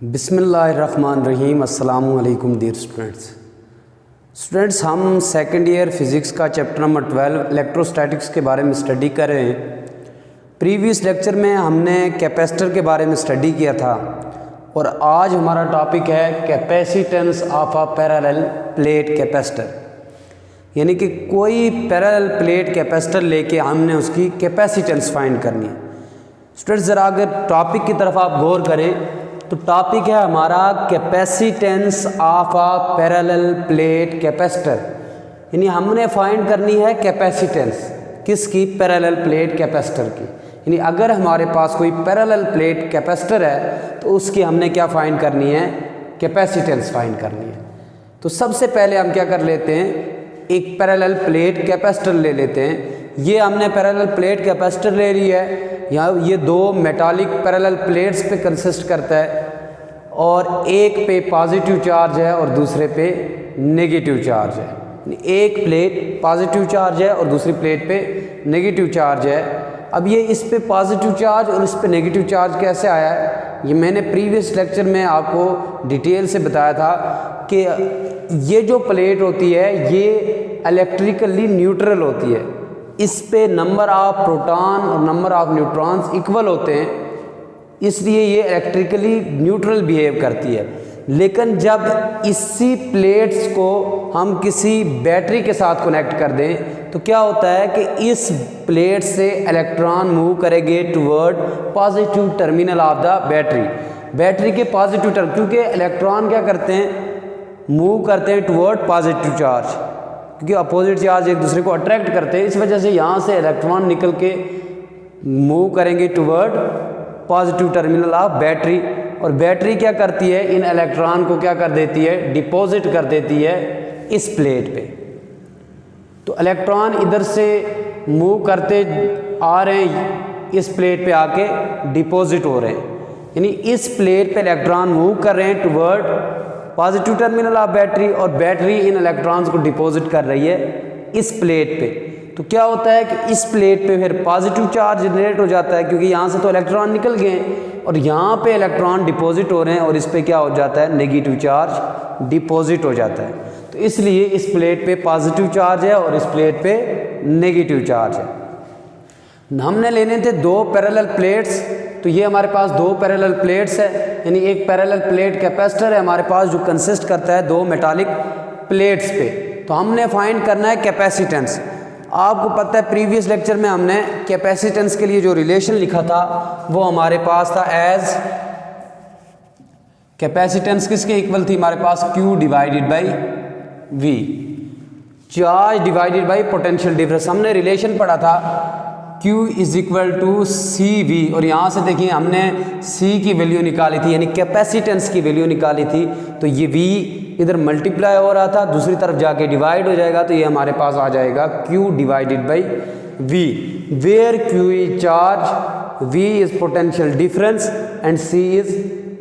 बिस्मिल्लाहिर्रहमानिर्रहीम। अस्सलामु अलैकुम डियर स्टूडेंट्स, हम सेकंड ईयर फिज़िक्स का चैप्टर नंबर 12 इलेक्ट्रोस्टैटिक्स के बारे में स्टडी कर रहे हैं। प्रीवियस लेक्चर में हमने कैपेसिटर के बारे में स्टडी किया था और आज हमारा टॉपिक है capacitance of a parallel plate capacitor, यानी कि कोई पैरेलल प्लेट कैपेसिटर लेके हमने उसकी कैपेसिटेंस फाइंड करनी है। स्टूडेंट्स, ज़रा अगर टॉपिक की तरफ आप गौर करें तो टॉपिक है हमारा capacitance of a parallel plate capacitor, यानी हमने फाइंड करनी है कैपेसिटेंस किसकी, पैरेलल प्लेट कैपेसिटर की। यानी अगर हमारे पास कोई पैरेलल प्लेट कैपेसिटर है तो उसकी हमने क्या फाइंड करनी है, कैपेसिटेंस फाइंड करनी है। तो सबसे पहले हम क्या कर लेते हैं, एक पैरेलल प्लेट कैपेसिटर ले लेते हैं। ये हमने पैरेलल प्लेट कैपेसिटर ले ली है। यहाँ ये दो मेटालिक पैरेलल प्लेट्स पे कंसिस्ट करता है और एक पे पॉजिटिव चार्ज है और दूसरे पे नेगेटिव चार्ज है। एक प्लेट पॉजिटिव चार्ज है और दूसरी प्लेट पे नेगेटिव चार्ज है। अब ये इस पे पॉजिटिव चार्ज और इस पे नेगेटिव चार्ज कैसे आया है, ये मैंने प्रीवियस लेक्चर में आपको डिटेल से बताया था कि ये जो प्लेट होती है ये इलेक्ट्रिकली न्यूट्रल होती है। इस पे नंबर ऑफ प्रोटॉन और नंबर ऑफ न्यूट्रॉन्स इक्वल होते हैं, इसलिए ये इलेक्ट्रिकली न्यूट्रल बिहेव करती है। लेकिन जब इसी प्लेट्स को हम किसी बैटरी के साथ कनेक्ट कर दें तो क्या होता है कि इस प्लेट से इलेक्ट्रॉन मूव करेंगे toward positive terminal of the battery के पॉजिटिव टर्मिनल, क्योंकि इलेक्ट्रॉन क्या करते हैं, मूव करते हैं टुवर्ड पॉजिटिव चार्ज, क्योंकि अपोजिट चार्ज एक दूसरे को अट्रैक्ट करते हैं। इस वजह से यहाँ से इलेक्ट्रॉन निकल के मूव करेंगे toward positive terminal of battery, और बैटरी क्या करती है, इन इलेक्ट्रॉन को क्या कर देती है, डिपॉजिट कर देती है इस प्लेट पे। तो इलेक्ट्रॉन इधर से मूव करते आ रहे हैं, इस प्लेट पे आके डिपॉजिट हो रहे हैं, यानी इस प्लेट पे इलेक्ट्रॉन मूव कर रहे हैं toward positive terminal of battery और बैटरी इन इलेक्ट्रॉन्स को डिपॉजिट कर रही है इस प्लेट पे। तो क्या होता है कि इस प्लेट पे फिर पॉजिटिव चार्ज जनरेट हो जाता है, क्योंकि यहाँ से तो इलेक्ट्रॉन निकल गए हैं और यहाँ पे इलेक्ट्रॉन डिपॉजिट हो रहे हैं और इस पे क्या हो जाता है, नेगेटिव चार्ज डिपॉजिट हो जाता है। तो इसलिए इस प्लेट पे पॉजिटिव चार्ज है और इस प्लेट पे नेगेटिव चार्ज है। हमने लेने थे दो पैरेलल प्लेट्स, तो ये हमारे पास दो पैरेलल प्लेट्स है, यानी एक पैरेलल प्लेट कैपेसिटर है हमारे पास जो कंसिस्ट करता है दो मेटालिक प्लेट्स पे। तो हमने फाइंड करना है कैपेसिटेंस। आपको पता है प्रीवियस लेक्चर में हमने कैपेसिटेंस के लिए जो रिलेशन लिखा था वो हमारे पास था एज कैपेसिटेंस किसके इक्वल थी, हमारे पास Q divided by V, charge divided by potential difference. हमने रिलेशन पढ़ा था Q is equal to CV, और यहाँ से देखिए हमने C की वैल्यू निकाली थी, यानी कैपेसिटेंस की वैल्यू निकाली थी। तो ये V इधर मल्टीप्लाई हो रहा था, दूसरी तरफ जाके डिवाइड हो जाएगा, तो ये हमारे पास आ जाएगा Q divided by V, where Q is charge, V is potential difference and C is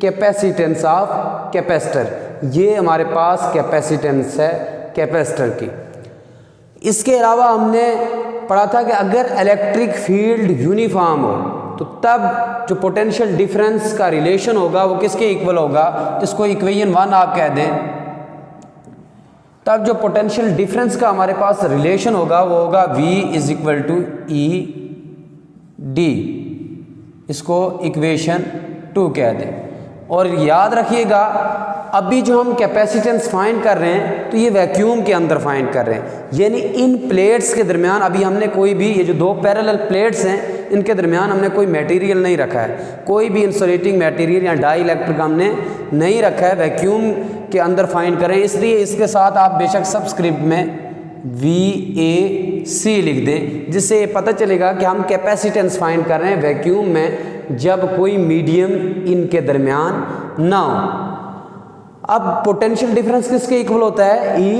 capacitance of capacitor. ये हमारे पास कैपेसिटेंस है कैपेसिटर की। इसके अलावा हमने पढ़ा था कि अगर इलेक्ट्रिक फील्ड यूनिफॉर्म हो तो तब जो पोटेंशियल डिफरेंस का रिलेशन होगा वो किसके इक्वल होगा, इसको इक्वेशन 1 आप कह दें। तब जो पोटेंशियल डिफरेंस का हमारे पास रिलेशन होगा वो होगा V is equal to E D, इसको इक्वेशन 2 कह दें। और याद रखिएगा अभी जो हम कैपेसिटेंस फाइंड कर रहे हैं तो ये वैक्यूम के अंदर फाइंड कर रहे हैं, यानी इन प्लेट्स के दरमियान अभी हमने कोई भी, ये जो दो पैरेलल प्लेट्स हैं इनके दरमियान हमने कोई मटेरियल नहीं रखा है, कोई भी इंसुलेटिंग मटेरियल या डाई इलेक्ट्रिक हमने नहीं रखा है, वैक्यूम के अंदर फाइंड करें। इसलिए इसके साथ आप बेशक सबस्क्रिप्ट में VAC लिख दें, जिससे ये पता चलेगा कि हम कैपेसिटेंस फाइंड कर रहे हैं वैक्यूम में जब कोई मीडियम इनके दरमियान ना हो। अब पोटेंशियल डिफरेंस किसके इक्वल होता है, E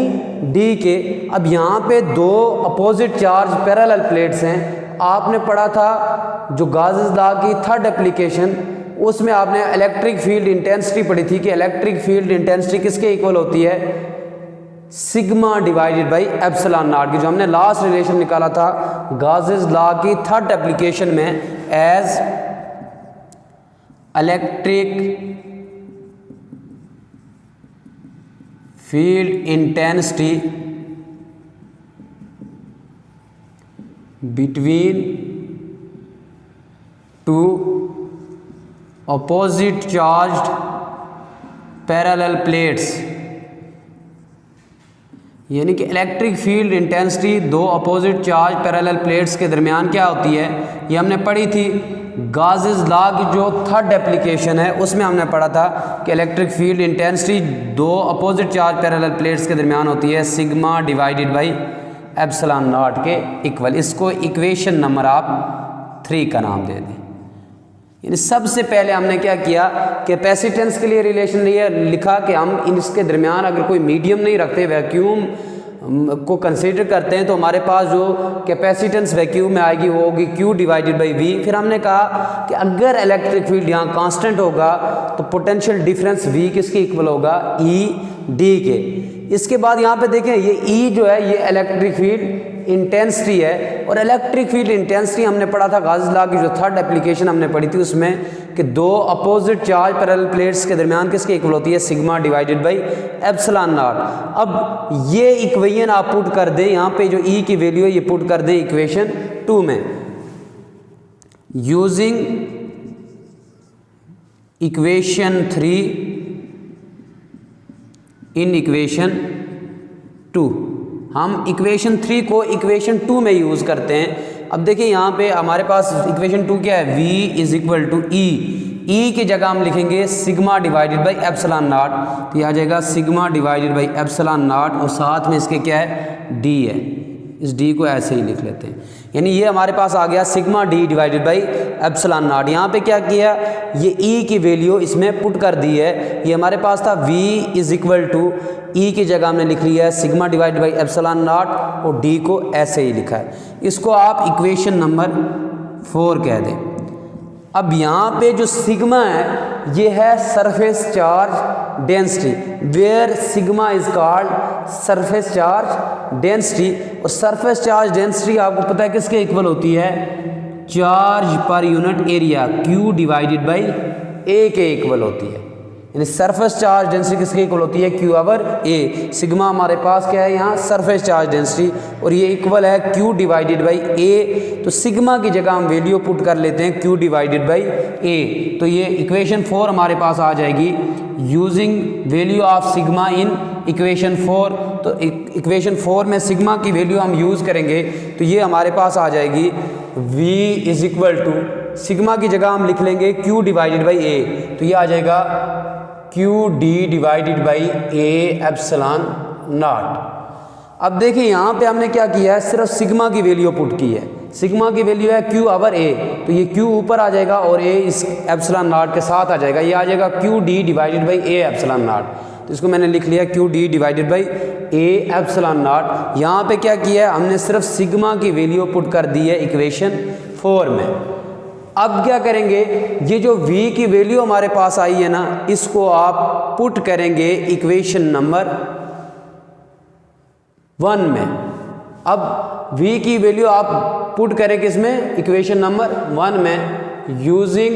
D के। अब यहाँ पे दो अपोजिट चार्ज पैरेलल प्लेट्स हैं। आपने पढ़ा था जो गाउस लॉ की थर्ड एप्लीकेशन, उसमें आपने इलेक्ट्रिक फील्ड इंटेंसिटी पढ़ी थी कि इलेक्ट्रिक फील्ड इंटेंसिटी किसके इक्वल होती है, sigma divided by epsilon naught की, जो हमने लास्ट रिलेशन निकाला था गाउस लॉ की थर्ड एप्लीकेशन में as electric field intensity between two opposite charged parallel plates, यानी कि इलेक्ट्रिक फील्ड इंटेंसिटी दो अपोजिट चार्ज पैरेलल प्लेट्स के दरमियान क्या होती है, ये हमने पढ़ी थी गाउस लॉ की जो थर्ड एप्लीकेशन है उसमें हमने पढ़ा था कि इलेक्ट्रिक फील्ड इंटेंसिटी दो अपोजिट चार्ज पैरेलल प्लेट्स के दरमियान होती है sigma divided by epsilon not के इक्वल। इसको इक्वेशन नंबर आप 3 का नाम दे दें। यानी सबसे पहले हमने क्या किया, कैपेसिटेंस के लिए रिलेशन लिखा कि हम इसके दरमियान अगर कोई मीडियम नहीं रखते, वैक्यूम को कंसीडर करते हैं, तो हमारे पास जो कैपेसिटेंस वैक्यूम में आएगी वो होगी Q डिवाइडेड बाई V। फिर हमने कहा कि अगर इलेक्ट्रिक फील्ड यहाँ कांस्टेंट होगा तो पोटेंशियल डिफरेंस V किसके इक्वल होगा, E D के। इसके बाद यहाँ पे देखें ये E जो है ये इलेक्ट्रिक फील्ड इंटेंसिटी है, और इलेक्ट्रिक फील्ड इंटेंसिटी हमने पढ़ा था गाउस लॉ की जो थर्ड एप्लीकेशन हमने पढ़ी थी उसमें कि दो अपोजिट चार्ज पैरेलल प्लेट्स के दरमियान किसके इक्वल होती है, sigma divided by epsilon not. अब ये इक्वेशन आप पुट कर दें, यहाँ पे जो E की वैल्यू है ये पुट कर दें इक्वेशन 2 में यूजिंग इक्वेशन 3 इन इक्वेशन 2। हम इक्वेशन 3 को इक्वेशन 2 में यूज़ करते हैं। अब देखिए यहाँ पे हमारे पास इक्वेशन 2 क्या है, V इज इक्वल टू ई की जगह हम लिखेंगे sigma divided by epsilon not, तो यह आ जाएगा sigma divided by epsilon naught, और साथ में इसके क्या है, D है। इस D को ऐसे ही लिख लेते हैं, यानी ये हमारे पास आ गया sigma D divided by epsilon not. यहाँ पे क्या किया, ये E की वैल्यू इसमें पुट कर दी है। ये हमारे पास था V is equal to E की जगह हमने लिख लिया है sigma divided by epsilon naught, और D को ऐसे ही लिखा है। इसको आप इक्वेशन नंबर 4 कह दें। अब यहाँ पे जो सिग्मा है ये है surface charge density, where sigma is called surface charge density. और सरफेस चार्ज डेंसिटी आपको पता है किसके इक्वल होती है, charge per unit area Q divided by A के इक्वल होती है। यानी सरफेस चार्ज डेंसिटी किसके इक्वल होती है, Q ओवर A। सिग्मा हमारे पास क्या है यहाँ, सरफेस चार्ज डेंसिटी, और ये इक्वल है Q डिवाइडेड बाई A। तो सिग्मा की जगह हम वैल्यू पुट कर लेते हैं Q डिवाइडेड बाई A। तो ये इक्वेशन 4 हमारे पास आ जाएगी using value of sigma in equation 4। तो इक्वेशन 4 में सिग्मा की वैल्यू हम यूज़ करेंगे, तो ये हमारे पास आ जाएगी V is equal to sigma की जगह हम लिख लेंगे Q डिवाइडेड बाई A, तो ये आ जाएगा QD divided by A epsilon not. अब देखिए यहाँ पे हमने क्या किया है, सिर्फ सिग्मा की वैल्यू पुट की है। सिग्मा की वैल्यू है Q ओवर A, तो ये Q ऊपर आ जाएगा और A इस एप्सिलॉन नॉट के साथ आ जाएगा, ये आ जाएगा QD divided by A epsilon not. तो इसको मैंने लिख लिया QD divided by A epsilon not. यहाँ पे क्या किया है, हमने सिर्फ सिग्मा की वैल्यू पुट कर दी है इक्वेशन 4 में। अब क्या करेंगे, ये जो V की वैल्यू हमारे पास आई है ना, इसको आप पुट करेंगे इक्वेशन नंबर 1 में। अब V की वैल्यू आप पुट करें किसमें, इक्वेशन नंबर 1 में using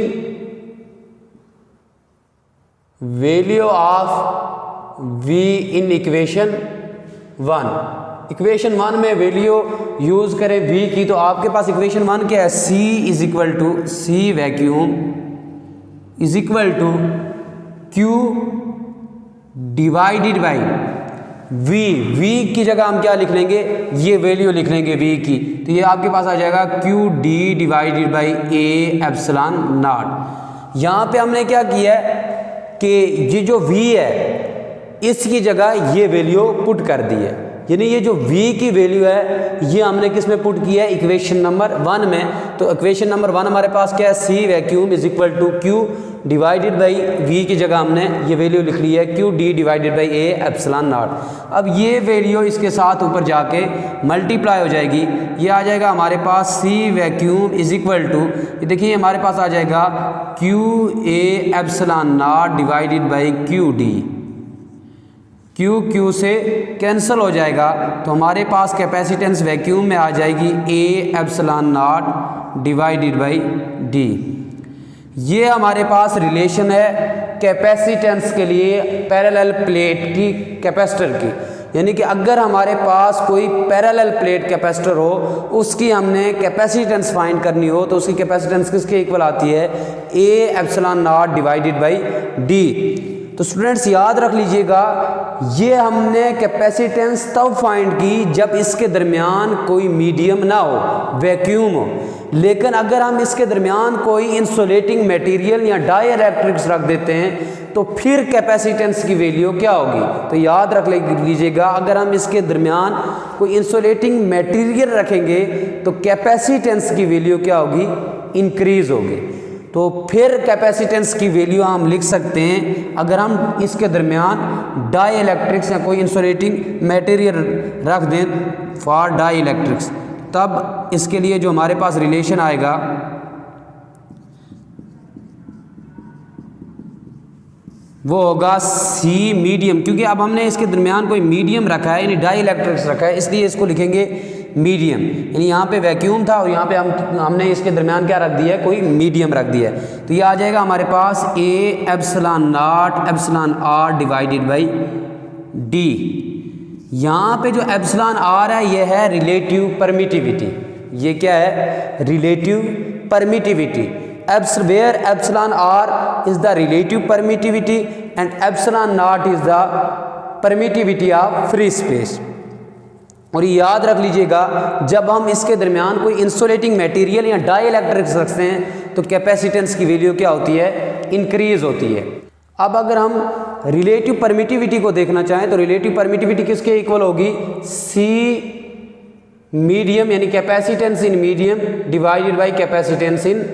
value of V in equation 1। Equation 1 में वैल्यू यूज़ करें V की, तो आपके पास इक्वेशन 1 क्या है, C is equal to C vacuum is equal to Q divided by V की जगह हम क्या लिख लेंगे, ये वैल्यू लिख लेंगे V की, तो ये आपके पास आ जाएगा QD divided by A epsilon not. यहाँ पे हमने क्या किया है कि ये जो V है इसकी जगह ये वैल्यू पुट कर दी है, यानी ये जो V की वैल्यू है ये हमने किस में पुट किया है, इक्वेशन नंबर 1 में। तो इक्वेशन नंबर 1 हमारे पास क्या है, C vacuum is equal to Q divided by V की जगह हमने ये वैल्यू लिख ली है QD divided by A epsilon not. अब ये वैल्यू इसके साथ ऊपर जाके मल्टीप्लाई हो जाएगी, ये आ जाएगा हमारे पास C vacuum is equal to, ये देखिए हमारे पास आ जाएगा QA epsilon naught divided by QD। Q से कैंसिल हो जाएगा, तो हमारे पास कैपेसिटेंस वैक्यूम में आ जाएगी A epsilon naught divided by D। ये हमारे पास रिलेशन है कैपेसिटेंस के लिए पैरेलल प्लेट की कैपेसिटर की, यानी कि अगर हमारे पास कोई पैरेलल प्लेट कैपेसिटर हो, उसकी हमने कैपेसिटेंस फाइंड करनी हो तो उसकी कैपेसिटेंस किसके इक्वल आती है, A epsilon naught divided by D. तो स्टूडेंट्स याद रख लीजिएगा, ये हमने कैपेसिटेंस तब फाइंड की जब इसके दरमियान कोई मीडियम ना हो, वैक्यूम हो। लेकिन अगर हम इसके दरमियान कोई इंसुलेटिंग मटेरियल या डाई इलेक्ट्रिक्स रख देते हैं तो फिर कैपेसिटेंस की वैल्यू क्या होगी। तो याद रख लीजिएगा, अगर हम इसके दरमियान कोई इंसुलेटिंग मटेरियल रखेंगे तो कैपेसिटेंस की वैल्यू क्या होगी, इंक्रीज होगी। तो फिर कैपेसिटेंस की वैल्यू हम लिख सकते हैं, अगर हम इसके दरमियान डाई इलेक्ट्रिक्स या कोई इंसुलेटिंग मटेरियल रख दें फॉर डाई इलेक्ट्रिक्स, तब इसके लिए जो हमारे पास रिलेशन आएगा वो होगा सी मीडियम, क्योंकि अब हमने इसके दरमियान कोई मीडियम रखा है, यानी डाई इलेक्ट्रिक्स रखा है, इसलिए इसको लिखेंगे मीडियम। यानी यहाँ पे वैक्यूम था और यहाँ पे हमने इसके दरमियान क्या रख दिया है, कोई मीडियम रख दिया है। तो ये आ जाएगा हमारे पास A epsilon naught epsilon are divided by D. यहाँ पे जो एप्सिलॉन आर है ये है रिलेटिव परमिटिविटी। ये क्या है, relative permittivity. Where epsilon r is the relative permittivity and epsilon naught is the permittivity of free space. और ये याद रख लीजिएगा, जब हम इसके दरमियान कोई इंसुलेटिंग मटेरियल या डाई इलेक्ट्रिक्स रखते हैं तो कैपेसिटेंस की वैल्यू क्या होती है, इंक्रीज होती है। अब अगर हम रिलेटिव परमिटिविटी को देखना चाहें तो रिलेटिव परमिटिविटी किसके इक्वल होगी, सी मीडियम यानी capacitance in medium divided by capacitance in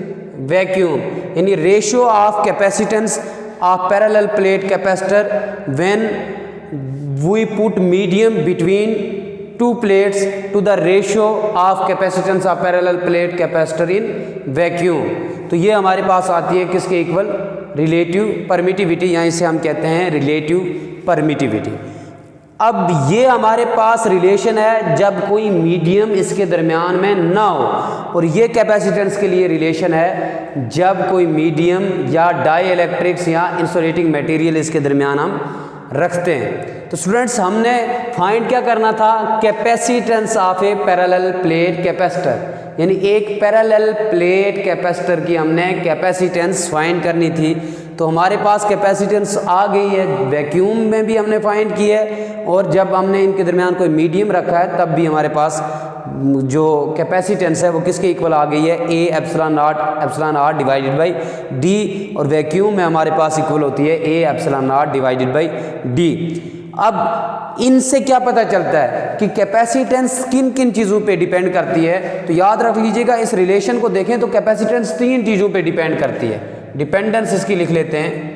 vacuum, यानी ratio of capacitance of parallel plate capacitor when we put medium between two plates to the ratio of capacitance of parallel plate capacitor in vacuum. तो ये हमारे पास आती है किसके equal, relative permittivity, या इसे हम कहते हैं रिलेटिव परमिटिविटी। अब ये हमारे पास रिलेशन है जब कोई मीडियम इसके दरमियान में ना हो, और ये कैपेसिटेंस के लिए रिलेशन है जब कोई मीडियम या डाई इलेक्ट्रिक्स या इंसुलेटिंग मटेरियल इसके दरमियान हम रखते हैं। तो स्टूडेंट्स हमने फाइंड क्या करना था, capacitance of A parallel plate capacitor, यानी एक पैरेलल प्लेट कैपेसिटर की हमने कैपेसिटेंस फाइंड करनी थी। तो हमारे पास कैपेसिटेंस आ गई है, वैक्यूम में भी हमने फाइंड की है और जब हमने इनके दरमियान कोई मीडियम रखा है तब भी हमारे पास जो कैपेसिटेंस है वो किसके इक्वल आ गई है, A epsilon are divided by d, और वैक्यूम में हमारे पास इक्वल होती है A epsilon are divided by d. अब इनसे क्या पता चलता है कि कैपेसिटेंस किन किन चीज़ों पे डिपेंड करती है। तो याद रख लीजिएगा, इस रिलेशन को देखें तो कैपेसिटेंस 3 चीज़ों पे डिपेंड करती है। डिपेंडेंस इसकी लिख लेते हैं।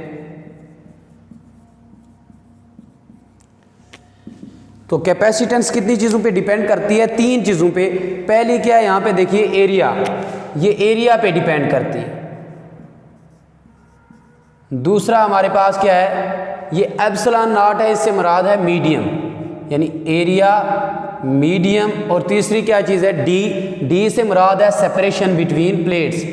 तो कैपेसिटेंस कितनी चीज़ों पे डिपेंड करती है, 3 चीज़ों पे। पहली क्या है, यहाँ पे देखिए एरिया, ये एरिया पे डिपेंड करती है। दूसरा हमारे पास क्या है, ये एप्सिलॉन नॉट है, इससे मुराद है मीडियम, यानी एरिया मीडियम। और तीसरी क्या चीज़ है, डी से मुराद है सेपरेशन बिटवीन प्लेट्स,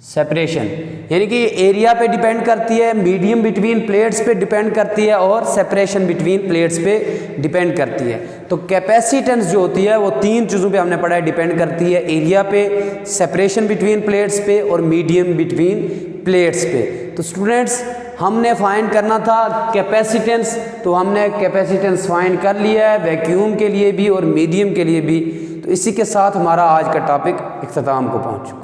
सेपरेशन, यानी कि एरिया पे डिपेंड करती है, मीडियम बिटवीन प्लेट्स पे डिपेंड करती है और सेपरेशन बिटवीन प्लेट्स पे डिपेंड करती है। तो कैपेसिटेंस जो होती है वो 3 चीज़ों पे हमने पढ़ा है, डिपेंड करती है एरिया पे, सेपरेशन बिटवीन प्लेट्स पे और मीडियम बिटवीन प्लेट्स पे। तो स्टूडेंट्स हमने फाइंड करना था कैपेसिटेंस, तो हमने कैपेसिटेंस फाइंड कर लिया है वैक्यूम के लिए भी और मीडियम के लिए भी। तो इसी के साथ हमारा आज का टॉपिक इख्तिताम को पहुँच चुका।